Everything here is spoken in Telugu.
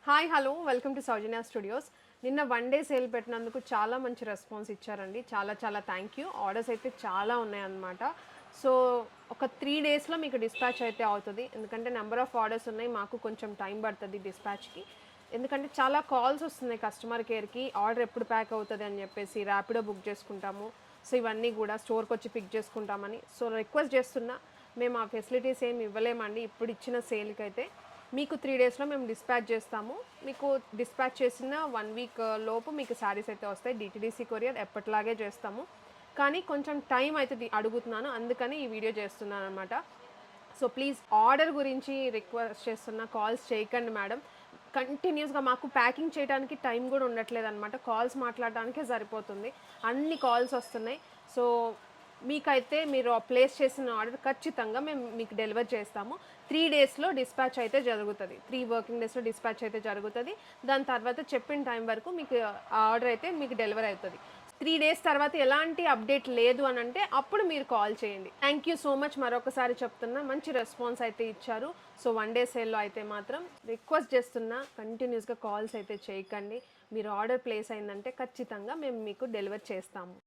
Hi hello welcome to Soujanya studios. నిన్న వన్ డే సేల్ పెట్టినందుకు చాలా మంచి రెస్పాన్స్ ఇచ్చారండి. చాలా చాలా థ్యాంక్ యూ. ఆర్డర్స్ అయితే చాలా ఉన్నాయన్నమాట. సో ఒక 3 డేస్లో మీకు డిస్పాచ్ అయితే అవుతుంది. ఎందుకంటే నెంబర్ ఆఫ్ ఆర్డర్స్ ఉన్నాయి, మాకు కొంచెం టైం పడుతుంది డిస్పాచ్కి. ఎందుకంటే చాలా కాల్స్ వస్తున్నాయి కస్టమర్ కేర్కి, ఆర్డర్ ఎప్పుడు ప్యాక్ అవుతుంది అని చెప్పేసి. ర్యాపిడో బుక్ చేసుకుంటాము, సో ఇవన్నీ కూడా స్టోర్కి వచ్చి పిక్ చేసుకుంటామని. సో రిక్వెస్ట్ చేస్తున్నా, మేము ఆ ఫెసిలిటీస్ ఏమి ఇవ్వలేమండి ఇప్పుడు ఇచ్చిన సేల్కి అయితే. మీకు 3 డేస్లో మేము డిస్పాచ్ చేస్తాము. మీకు డిస్పాచ్ చేసిన 1 వీక్ లోపు మీకు శారీస్ అయితే వస్తాయి. డిటీడీసీ కొరియర్ ఎప్పటిలాగే చేస్తాము, కానీ కొంచెం టైం అయితే అడుగుతున్నాను, అందుకని ఈ వీడియో చేస్తున్నాను అనమాట. సో ప్లీజ్ ఆర్డర్ గురించి రిక్వెస్ట్ చేస్తున్నా, కాల్స్ చేయకండి మేడం. కంటిన్యూస్గా మాకు ప్యాకింగ్ చేయడానికి టైం కూడా ఉండట్లేదు అనమాట. కాల్స్ మాట్లాడడానికే సరిపోతుంది, అన్ని కాల్స్ వస్తున్నాయి. సో మీకైతే మీరు ప్లేస్ చేసిన ఆర్డర్ ఖచ్చితంగా మేము మీకు డెలివర్ చేస్తాము. 3 డేస్లో డిస్పాచ్ అయితే జరుగుతుంది. 3 వర్కింగ్ డేస్లో డిస్పాచ్ అయితే జరుగుతుంది. దాని తర్వాత చెప్పిన టైం వరకు మీకు ఆ ఆర్డర్ అయితే మీకు డెలివర్ అవుతుంది. 3 డేస్ తర్వాత ఎలాంటి అప్డేట్ లేదు అని అంటే అప్పుడు మీరు కాల్ చేయండి. Thank you so much. మరొకసారి చెప్తున్నా, మంచి రెస్పాన్స్ అయితే ఇచ్చారు. సో వన్ డే సేల్లో అయితే మాత్రం రిక్వెస్ట్ చేస్తున్నా, కంటిన్యూస్గా కాల్స్ అయితే చేయకండి. మీరు ఆర్డర్ ప్లేస్ అయిందంటే ఖచ్చితంగా మేము మీకు డెలివర్ చేస్తాము.